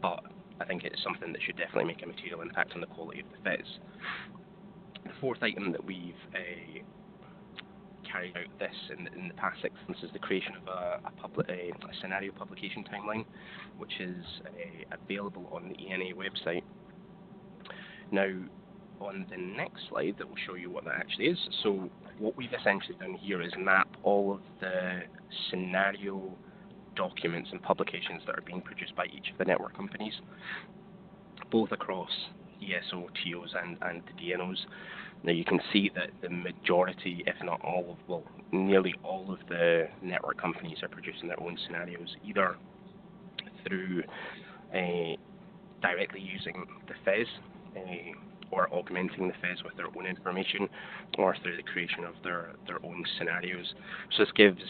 but I think it's something that should definitely make a material impact on the quality of the FES. The fourth item that we've carried out this in the past 6 months is the creation of a scenario publication timeline, which is available on the ENA website. Now, on the next slide, that will show you what that actually is. So what we've essentially done here is map all of the scenario documents and publications that are being produced by each of the network companies, both across ESO, TOs, and the DNOs. Now you can see that the majority, if not all of, well, nearly all of the network companies are producing their own scenarios, either through directly using the FES or augmenting the FES with their own information, or through the creation of their own scenarios. So this gives,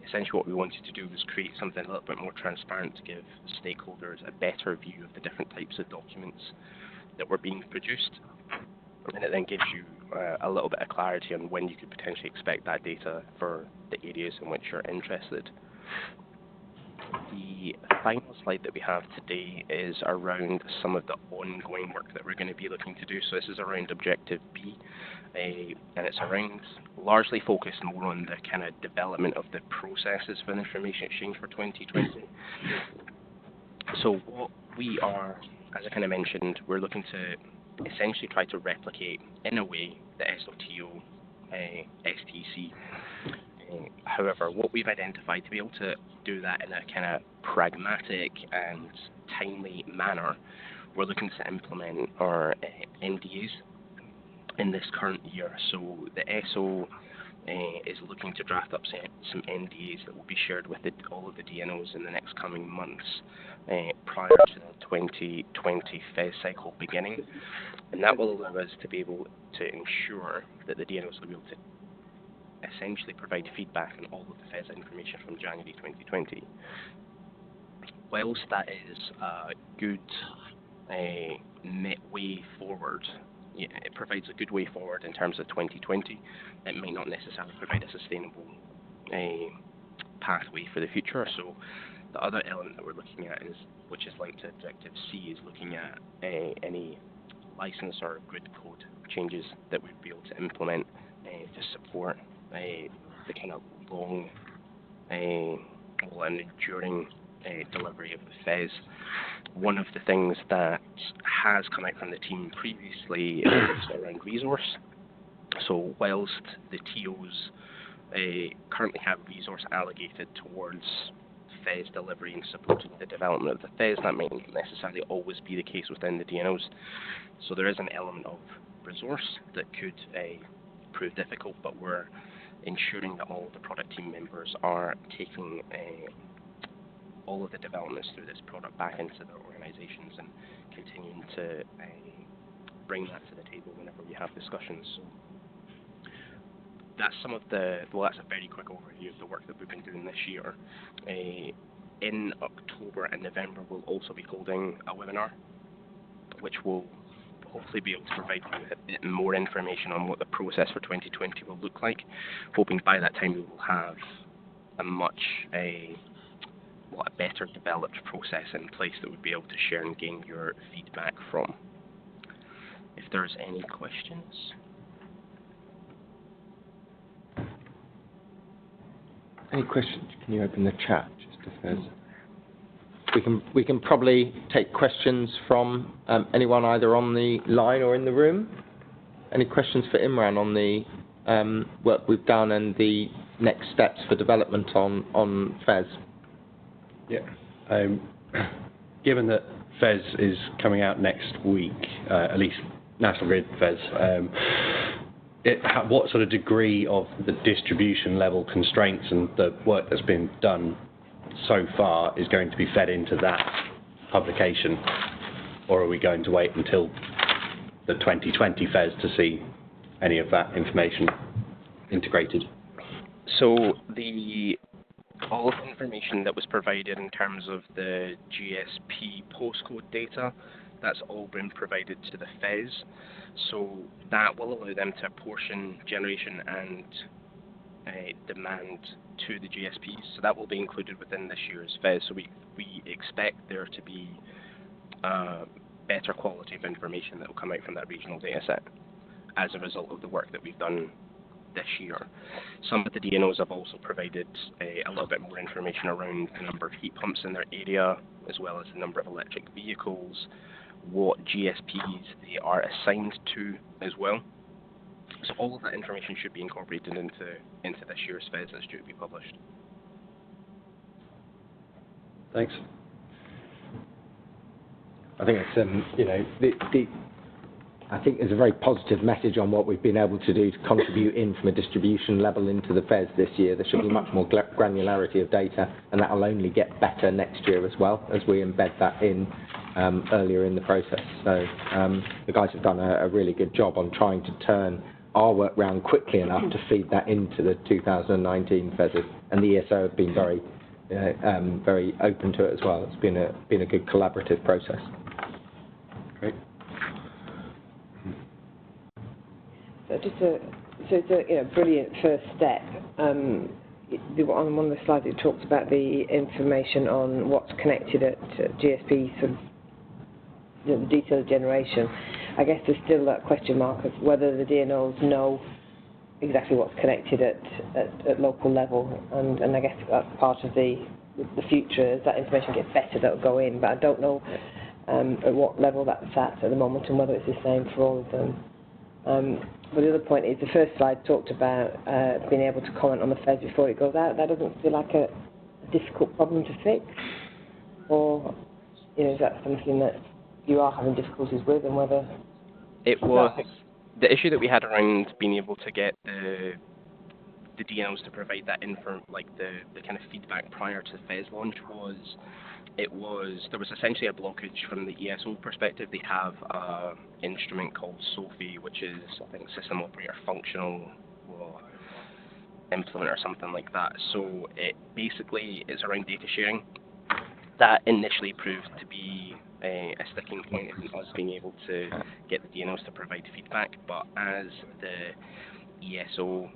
essentially what we wanted to do was create something a little bit more transparent to give stakeholders a better view of the different types of documents that were being produced. And it then gives you a little bit of clarity on when you could potentially expect that data for the areas in which you're interested. The the final slide that we have today is around some of the ongoing work that we're going to be looking to do. So this is around Objective B, and it's around largely focused more on the kind of development of the processes for the information exchange for 2020. So what we are, as I kind of mentioned, we're looking to essentially try to replicate in a way the SOTO STC. However, what we've identified to be able to do that in a kind of pragmatic and timely manner, we're looking to implement our NDAs in this current year. So the SO is looking to draft up some NDAs that will be shared with all of the DNOs in the next coming months prior to the 2020 FES cycle beginning. And that will allow us to be able to ensure that the DNOs will be able to essentially provide feedback on all of the FES information from January 2020. Whilst that is a good way forward, it provides a good way forward in terms of 2020, it may not necessarily provide a sustainable pathway for the future. So the other element that we're looking at is, which is linked to Objective C, is looking at any license or grid code changes that we'd be able to implement to support the kind of long and enduring delivery of the FES. One of the things that has come out from the team previously is around resource. So whilst the TOs currently have resource allocated towards FES delivery and supporting the development of the FES, that might not necessarily always be the case within the DNOs. So there is an element of resource that could prove difficult, but we're ensuring that all of the product team members are taking all of the developments through this product back into their organizations and continuing to bring that to the table whenever we have discussions. So that's some of the, well, that's a very quick overview of the work that we've been doing this year. In October and November, we'll also be holding a webinar, which will hopefully be able to provide you a bit more information on what the process for 2020 will look like, hoping by that time we will have a much a better developed process in place that we'd be able to share and gain your feedback from. If there's any questions. Any questions? Can you open the chat? Just if there's... We can probably take questions from anyone either on the line or in the room. Any questions for Imran on the work we've done and the next steps for development on FES? Yeah. Given that FES is coming out next week, at least National Grid FES, what sort of degree of the distribution level constraints and the work that's been done so far is going to be fed into that publication, or are we going to wait until the 2020 FES to see any of that information integrated? So all of the information that was provided in terms of the GSP postcode data, that's all been provided to the FES. So that will allow them to apportion generation and demand to the GSPs. So that will be included within this year's FES. So we expect there to be better quality of information that will come out from that regional data set as a result of the work that we've done this year. Some of the DNOs have also provided a little bit more information around the number of heat pumps in their area, as well as the number of electric vehicles, what GSPs they are assigned to as well. So all of that information should be incorporated into this year's FES that's due to be published. Thanks. I think it's I think there's a very positive message on what we've been able to do to contribute in from a distribution level into the FES this year. There should be much more granularity of data, and that will only get better next year as well as we embed that in earlier in the process. So the guys have done a really good job on trying to turn our work round quickly enough to feed that into the 2019 FES, and the ESO have been very open to it as well. It's been a good collaborative process. Great. So it's a brilliant first step. on one of the slides it talks about the information on what's connected at GSP, sort of the detailed generation. I guess there's still that question mark of whether the DNOs know exactly what's connected at local level, and I guess that's part of the future. As that information gets better, that'll go in, but I don't know at what level that's at the moment and whether it's the same for all of them. But the other point is the first slide talked about being able to comment on the FES before it goes out. That doesn't feel like a difficult problem to fix, or is that something that you are having difficulties with, and whether it was the issue that we had around being able to get the DNOs to provide that the kind of feedback prior to the FES launch there was essentially a blockage from the ESO perspective. They have an instrument called SOFI, which is, I think, System Operator Functional Implement or something like that. So it basically is around data sharing. That initially proved to be a sticking point in us being able to get the DNOs to provide feedback, but as the ESO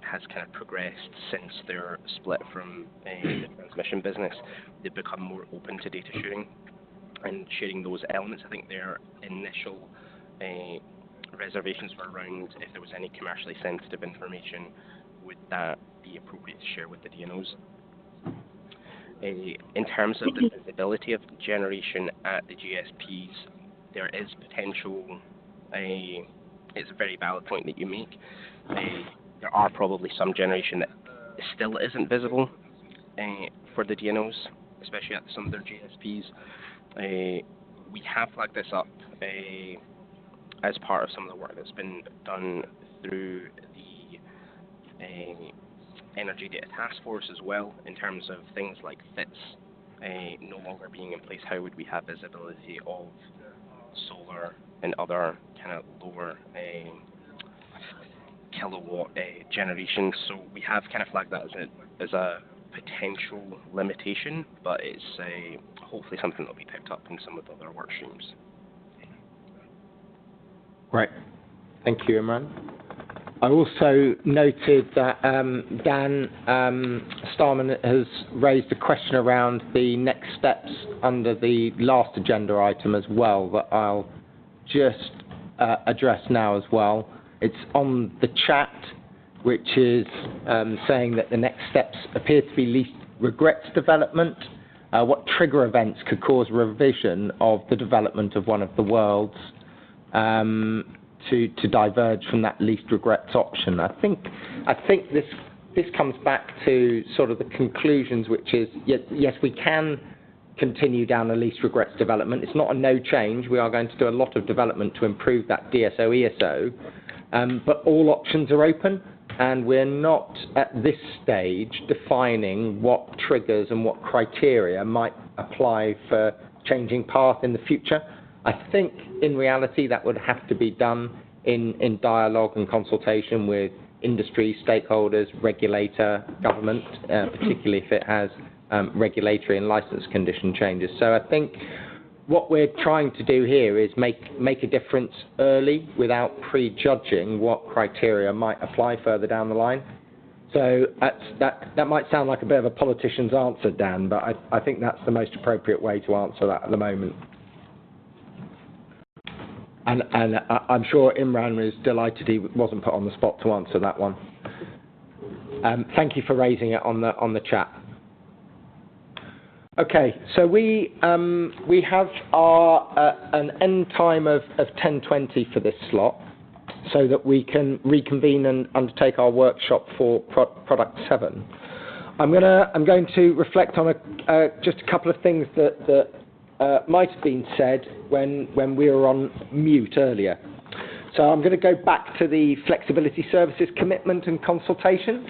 has kind of progressed since their split from the transmission business, they've become more open to data sharing and sharing those elements. I think their initial reservations were around if there was any commercially sensitive information, would that be appropriate to share with the DNOs? In terms of the visibility of generation at the GSPs, there is potential. It's a very valid point that you make. There are probably some generation that still isn't visible for the DNOs, especially at some of their GSPs. We have flagged this up as part of some of the work that's been done through the Energy Data Task Force as well, in terms of things like FITs no longer being in place. How would we have visibility of solar and other kind of lower kilowatt generation? So we have kind of flagged that as a potential limitation, but it's hopefully something that will be picked up in some of the other work streams. Great. Thank you, Imran. I also noted that Dan Starman has raised a question around the next steps under the last agenda item as well, that I'll just address now as well. It's on the chat, which is saying that the next steps appear to be least regrets development. What trigger events could cause revision of the development of one of the worlds to diverge from that least regrets option? I think this comes back to sort of the conclusions, which is yes, we can continue down a least regrets development. It's not a no change. We are going to do a lot of development to improve that DSO ESO, but all options are open, and we're not at this stage defining what triggers and what criteria might apply for changing path in the future. I think in reality that would have to be done in dialogue and consultation with industry, stakeholders, regulator, government, particularly if it has regulatory and license condition changes. So I think what we're trying to do here is make a difference early without prejudging what criteria might apply further down the line. So that might sound like a bit of a politician's answer, Dan, but I think that's the most appropriate way to answer that at the moment. And I'm sure Imran was delighted he wasn't put on the spot to answer that one. Thank you for raising it on the chat. Okay, so we have an end time of 10:20 for this slot, so that we can reconvene and undertake our workshop for product 7. I'm going to reflect on just a couple of things that might have been said when we were on mute earlier. So I'm going to go back to the flexibility services commitment and consultation.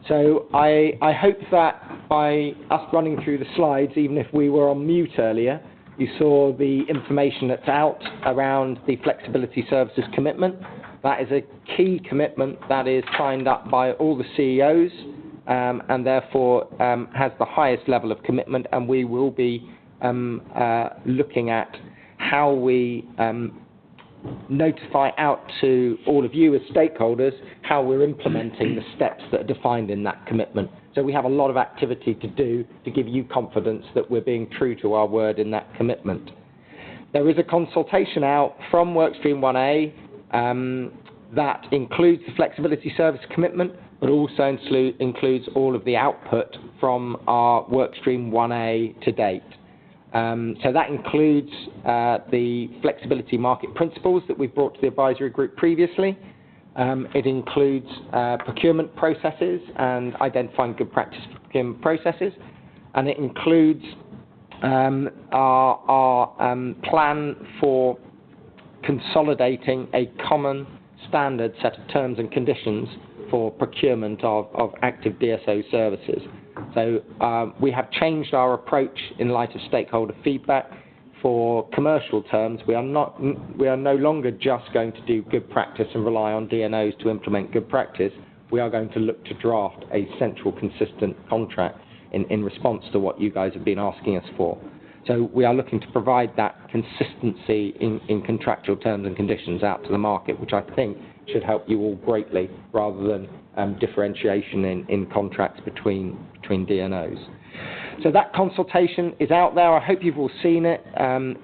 So I hope that by us running through the slides, even if we were on mute earlier, you saw the information that's out around the flexibility services commitment. That is a key commitment that is signed up by all the CEOs and therefore has the highest level of commitment, and we will be looking at how we notify out to all of you as stakeholders how we're implementing the steps that are defined in that commitment. So we have a lot of activity to do to give you confidence that we're being true to our word in that commitment. There is a consultation out from Workstream 1A that includes the flexibility service commitment, but also includes all of the output from our Workstream 1A to date. So that includes the flexibility market principles that we've brought to the advisory group previously. It includes procurement processes and identifying good practice for procurement processes. And it includes our plan for consolidating a common standard set of terms and conditions for procurement of active DSO services. So we have changed our approach in light of stakeholder feedback. For commercial terms, we are no longer just going to do good practice and rely on DNOs to implement good practice. We are going to look to draft a central, consistent contract in response to what you guys have been asking us for. So we are looking to provide that consistency in contractual terms and conditions out to the market, which I think should help you all greatly, rather than differentiation in contracts between DNOs. So that consultation is out there. I hope you've all seen it.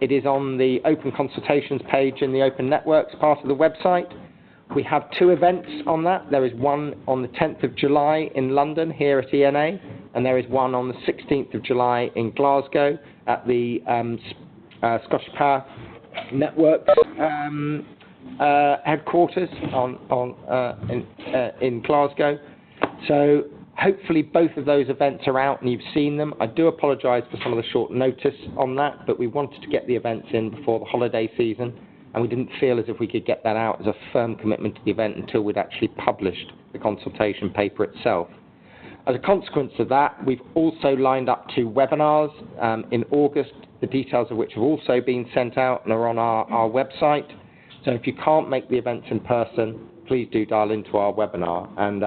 It is on the Open Consultations page in the Open Networks part of the website. We have 2 events on that. There is one on the 10th of July in London here at ENA, and there is one on the 16th of July in Glasgow at the Scottish Power Networks headquarters in Glasgow. So hopefully both of those events are out and you've seen them. I do apologise for some of the short notice on that, but we wanted to get the events in before the holiday season, and we didn't feel as if we could get that out as a firm commitment to the event until we'd actually published the consultation paper itself. As a consequence of that, we've also lined up 2 webinars in August, the details of which have also been sent out and are on our website. So if you can't make the events in person, please do dial into our webinar, and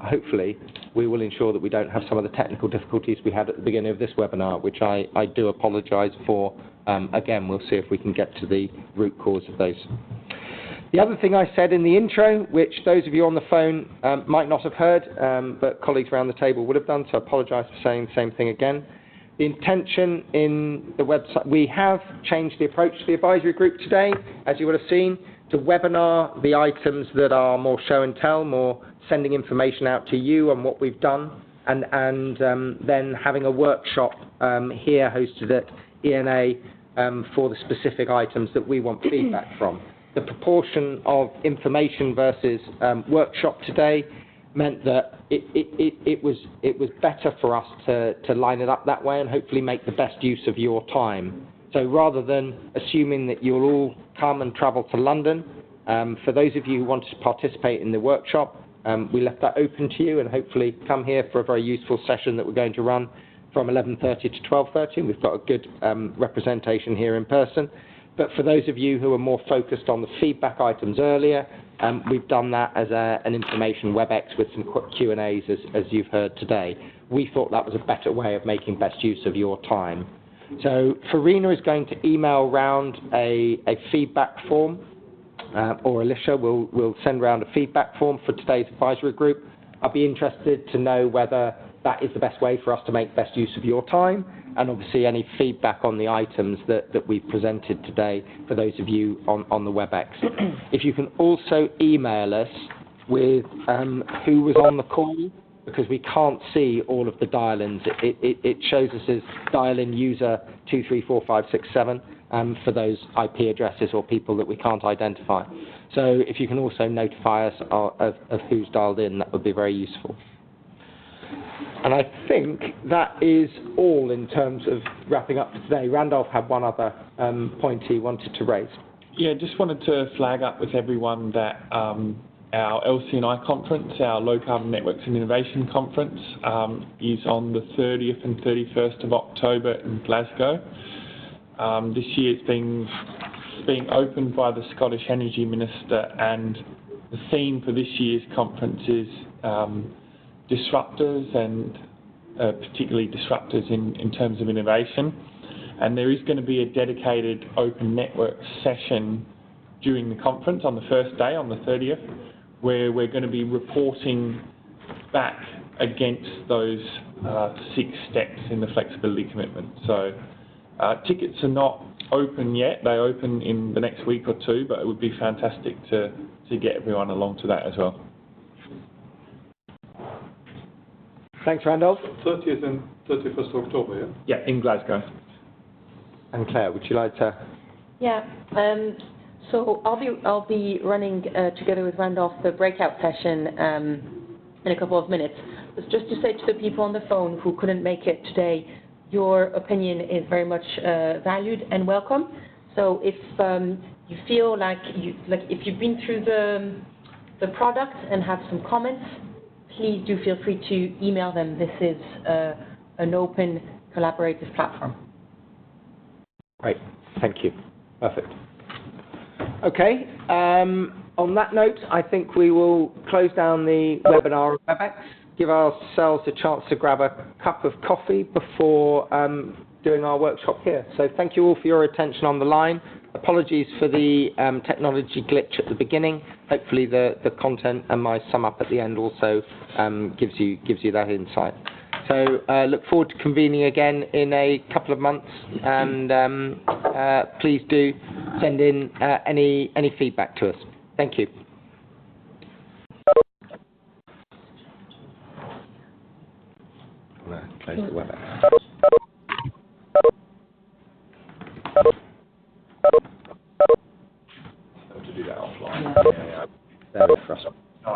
hopefully we will ensure that we don't have some of the technical difficulties we had at the beginning of this webinar, which I do apologise for. Again, we'll see if we can get to the root cause of those. The other thing I said in the intro, which those of you on the phone might not have heard, but colleagues around the table would have done, so I apologise for saying the same thing again. The intention in the website, we have changed the approach to the advisory group today, as you would have seen, to webinar the items that are more show and tell, more sending information out to you on what we've done, and then having a workshop here hosted at ENA for the specific items that we want feedback from. The proportion of information versus workshop today meant that it was better for us to line it up that way and hopefully make the best use of your time. So rather than assuming that you'll all come and travel to London, for those of you who wanted to participate in the workshop, we left that open to you, and hopefully come here for a very useful session that we're going to run from 11:30 to 12:30. We've got a good representation here in person. But for those of you who are more focused on the feedback items earlier, we've done that as an information WebEx with some Q&As, as you've heard today. We thought that was a better way of making best use of your time. So Farina is going to email round a feedback form, or Alicia will send round a feedback form for today's advisory group. I'd be interested to know whether that is the best way for us to make best use of your time, and obviously any feedback on the items that we've presented today for those of you on the WebEx. If you can also email us with who was on the call, because we can't see all of the dial-ins. It shows us as dial-in user 234567 for those IP addresses or people that we can't identify. So if you can also notify us of who's dialed in, that would be very useful. And I think that is all in terms of wrapping up for today. Randolph had one other point he wanted to raise. Yeah, just wanted to flag up with everyone that our LC&I conference, our Low Carbon Networks and Innovation Conference, is on the 30th and 31st of October in Glasgow. This year it's being opened by the Scottish Energy Minister, and the theme for this year's conference is disruptors, and particularly disruptors in terms of innovation. And there is going to be a dedicated Open Networks session during the conference on the first day, on the 30th, where we're going to be reporting back against those 6 steps in the flexibility commitment. So tickets are not open yet. They open in the next week or 2, but it would be fantastic to get everyone along to that as well. Thanks, Randolph. 30th and 31st of October, yeah? Yeah, in Glasgow. And Claire, would you like to? Yeah. So I'll be running together with Randolph the breakout session in a couple of minutes. But just to say to the people on the phone who couldn't make it today, your opinion is very much valued and welcome. So if you feel like if you've been through the product and have some comments, please do feel free to email them. This is an open, collaborative platform. Great, thank you. Perfect. Okay, on that note, I think we will close down the webinar of WebEx, give ourselves a chance to grab a cup of coffee before doing our workshop here. So thank you all for your attention on the line. Apologies for the technology glitch at the beginning. Hopefully the content and my sum up at the end also gives you that insight. So look forward to convening again in a couple of months, and please do send in any feedback to us. Thank you. I'm going to close the WebEx. To do that offline. Very frustrating. No, I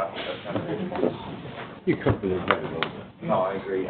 think that's You could be as well. No, I agree.